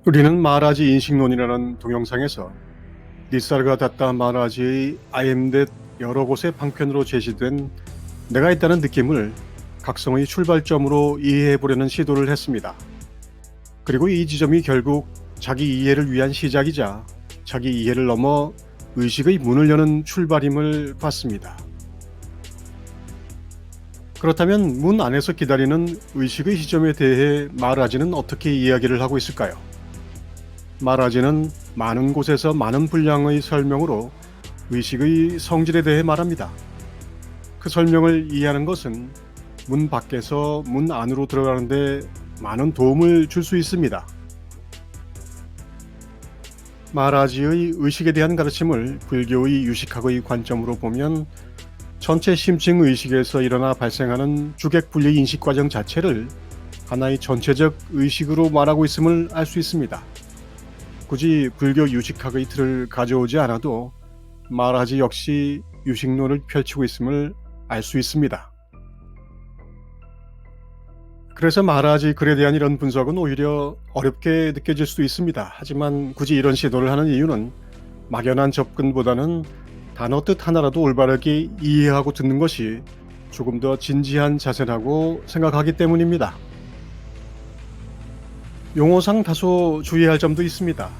우리는 마하라지 인식론이라는 동영상에서 니사르가다타 마하라지의 I am that 여러 곳의 방편으로 제시된 내가 있다는 느낌을 각성의 출발점으로 이해해보려는 시도를 했습니다. 그리고 이 지점이 결국 자기 이해를 위한 시작이자 자기 이해를 넘어 의식의 문을 여는 출발임을 봤습니다. 그렇다면 문 안에서 기다리는 의식의 시점에 대해 마하라지는 어떻게 이야기를 하고 있을까요? 마하라지는 많은 곳에서 많은 분량의 설명으로 의식의 성질에 대해 말합니다. 그 설명을 이해하는 것은 문 밖에서 문 안으로 들어가는데 많은 도움을 줄 수 있습니다. 마하라지의 의식에 대한 가르침을 불교의 유식학의 관점으로 보면 전체 심층 의식에서 일어나 발생하는 주객분리 인식 과정 자체를 하나의 전체적 의식으로 말하고 있음을 알 수 있습니다. 굳이 불교 유식학의 틀을 가져오지 않아도 마하라지 역시 유식론을 펼치고 있음을 알 수 있습니다. 그래서 마하라지 글에 대한 이런 분석은 오히려 어렵게 느껴질 수도 있습니다. 하지만 굳이 이런 시도를 하는 이유는 막연한 접근보다는 단어 뜻 하나라도 올바르게 이해하고 듣는 것이 조금 더 진지한 자세라고 생각하기 때문입니다. 용어상 다소 주의할 점도 있습니다.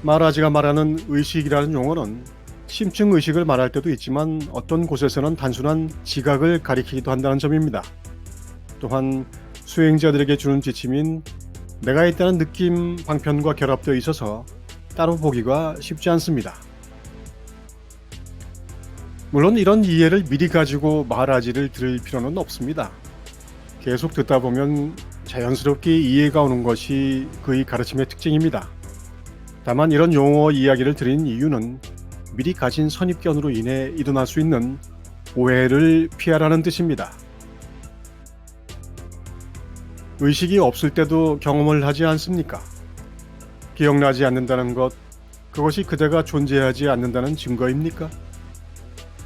마하라지가 말하는 의식이라는 용어는 심층 의식을 말할 때도 있지만 어떤 곳에서는 단순한 지각을 가리키기도 한다는 점입니다. 또한 수행자들에게 주는 지침인 내가 있다는 느낌 방편과 결합되어 있어서 따로 보기가 쉽지 않습니다. 물론 이런 이해를 미리 가지고 마하라지를 들을 필요는 없습니다. 계속 듣다 보면 자연스럽게 이해가 오는 것이 그의 가르침의 특징입니다. 다만 이런 용어 이야기를 드린 이유는 미리 가진 선입견으로 인해 일어날 수 있는 오해를 피하라는 뜻입니다. 의식이 없을 때도 경험을 하지 않습니까? 기억나지 않는다는 것, 그것이 그대가 존재하지 않는다는 증거입니까?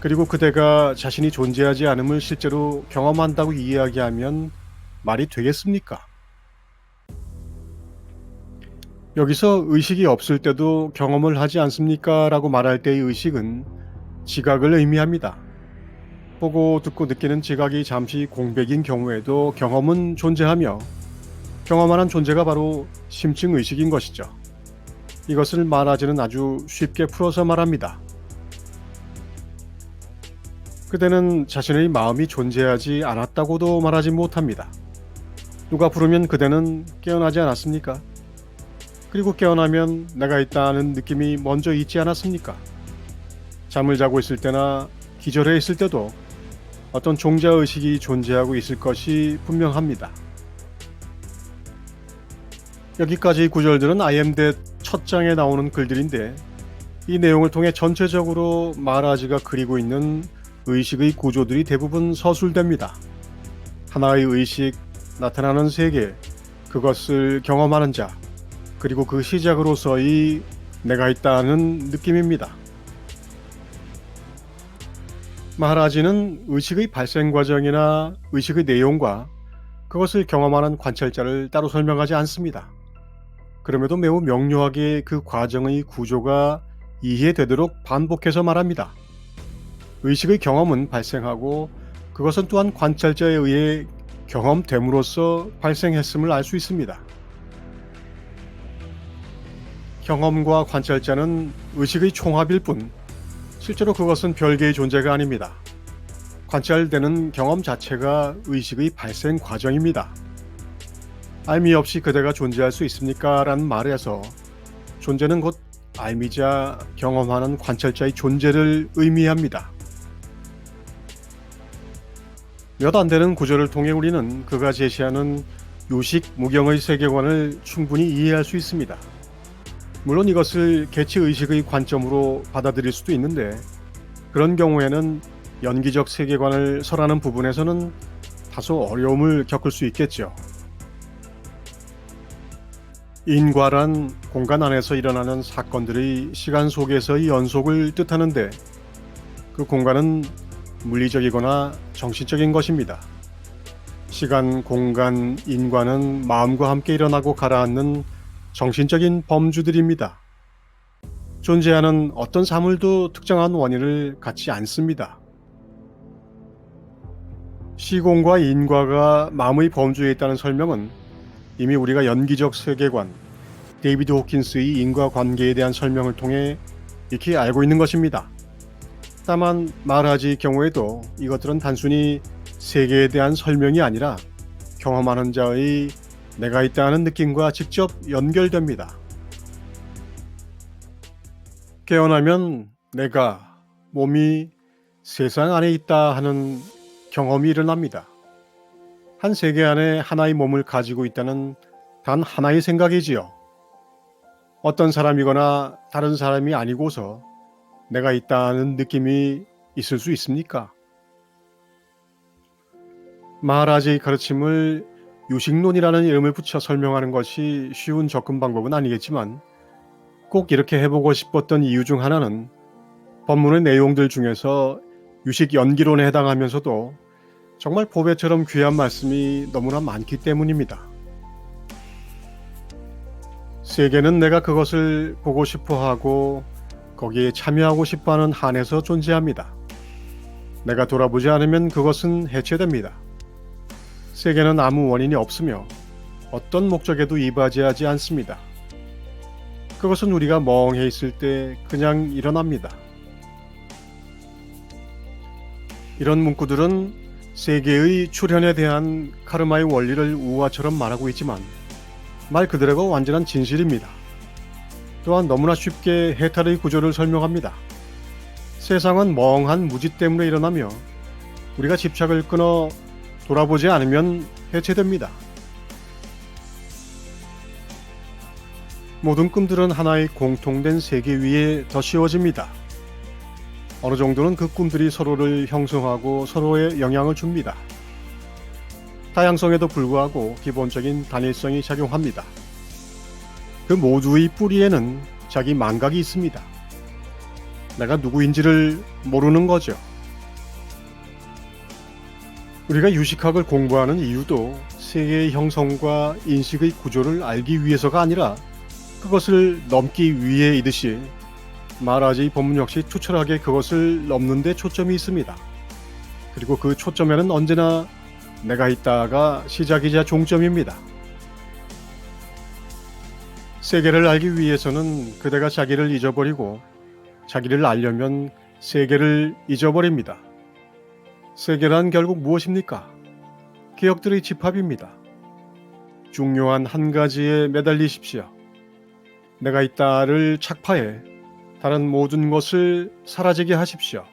그리고 그대가 자신이 존재하지 않음을 실제로 경험한다고 이야기하면 말이 되겠습니까? 여기서 의식이 없을 때도 경험을 하지 않습니까? 라고 말할 때의 의식은 지각을 의미합니다. 보고 듣고 느끼는 지각이 잠시 공백인 경우에도 경험은 존재하며 경험하는 존재가 바로 심층 의식인 것이죠. 이것을 마하라지는 아주 쉽게 풀어서 말합니다. 그대는 자신의 마음이 존재하지 않았다고도 말하지 못합니다. 누가 부르면 그대는 깨어나지 않았습니까? 그리고 깨어나면 내가 있다는 느낌이 먼저 있지 않았습니까? 잠을 자고 있을 때나 기절해 있을 때도 어떤 종자의식이 존재하고 있을 것이 분명합니다. 여기까지 구절들은 I am that 첫 장에 나오는 글들인데 이 내용을 통해 전체적으로 마하라지가 그리고 있는 의식의 구조들이 대부분 서술됩니다. 하나의 의식, 나타나는 세계, 그것을 경험하는 자, 그리고 그 시작으로서의 내가 있다는 느낌입니다. 마하라지는 의식의 발생 과정이나 의식의 내용과 그것을 경험하는 관찰자를 따로 설명하지 않습니다. 그럼에도 매우 명료하게 그 과정의 구조가 이해되도록 반복해서 말합니다. 의식의 경험은 발생하고 그것은 또한 관찰자에 의해 경험됨으로써 발생했음을 알 수 있습니다. 경험과 관찰자는 의식의 총합일 뿐 실제로 그것은 별개의 존재가 아닙니다. 관찰되는 경험 자체가 의식의 발생 과정입니다. 알미 없이 그대가 존재할 수 있습니까? 라는 말에서 존재는 곧 알미자 경험하는 관찰자의 존재를 의미합니다. 몇 안 되는 구절을 통해 우리는 그가 제시하는 요식 무경의 세계관을 충분히 이해할 수 있습니다. 물론 이것을 개체의식의 관점으로 받아들일 수도 있는데 그런 경우에는 연기적 세계관을 설하는 부분에서는 다소 어려움을 겪을 수 있겠죠. 인과란 공간 안에서 일어나는 사건들의 시간 속에서의 연속을 뜻하는데 그 공간은 물리적이거나 정신적인 것입니다. 시간, 공간, 인과는 마음과 함께 일어나고 가라앉는 정신적인 범주들입니다. 존재하는 어떤 사물도 특정한 원인을 갖지 않습니다. 시공과 인과가 마음의 범주에 있다는 설명은 이미 우리가 연기적 세계관, 데이비드 호킨스의 인과관계에 대한 설명을 통해 익히 알고 있는 것입니다. 다만 마하라지의 경우에도 이것들은 단순히 세계에 대한 설명이 아니라 경험하는 자의 내가 있다는 느낌과 직접 연결됩니다. 깨어나면 내가, 몸이 세상 안에 있다 하는 경험이 일어납니다. 한 세계 안에 하나의 몸을 가지고 있다는 단 하나의 생각이지요. 어떤 사람이거나 다른 사람이 아니고서 내가 있다는 느낌이 있을 수 있습니까? 마하라지의 가르침을 유식론이라는 이름을 붙여 설명하는 것이 쉬운 접근 방법은 아니겠지만 꼭 이렇게 해보고 싶었던 이유 중 하나는 법문의 내용들 중에서 유식 연기론에 해당하면서도 정말 보배처럼 귀한 말씀이 너무나 많기 때문입니다. 세계는 내가 그것을 보고 싶어하고 거기에 참여하고 싶어하는 한에서 존재합니다. 내가 돌아보지 않으면 그것은 해체됩니다. 세계는 아무 원인이 없으며 어떤 목적에도 이바지하지 않습니다. 그것은 우리가 멍해 있을 때 그냥 일어납니다. 이런 문구들은 세계의 출현에 대한 카르마의 원리를 우화처럼 말하고 있지만 말 그대로가 완전한 진실입니다. 또한 너무나 쉽게 해탈의 구조를 설명합니다. 세상은 멍한 무지 때문에 일어나며 우리가 집착을 끊어 돌아보지 않으면 해체됩니다. 모든 꿈들은 하나의 공통된 세계 위에 덧씌워집니다. 어느 정도는 그 꿈들이 서로를 형성하고 서로에 영향을 줍니다. 다양성에도 불구하고 기본적인 단일성이 작용합니다. 그 모두의 뿌리에는 자기 망각이 있습니다. 내가 누구인지를 모르는 거죠. 우리가 유식학을 공부하는 이유도 세계의 형성과 인식의 구조를 알기 위해서가 아니라 그것을 넘기 위해이듯이 마하라지의 법문 역시 투철하게 그것을 넘는 데 초점이 있습니다. 그리고 그 초점에는 언제나 내가 있다가 시작이자 종점입니다. 세계를 알기 위해서는 그대가 자기를 잊어버리고 자기를 알려면 세계를 잊어버립니다. 세계란 결국 무엇입니까? 기억들의 집합입니다. 중요한 한 가지에 매달리십시오. 내가 있다를 착파해 다른 모든 것을 사라지게 하십시오.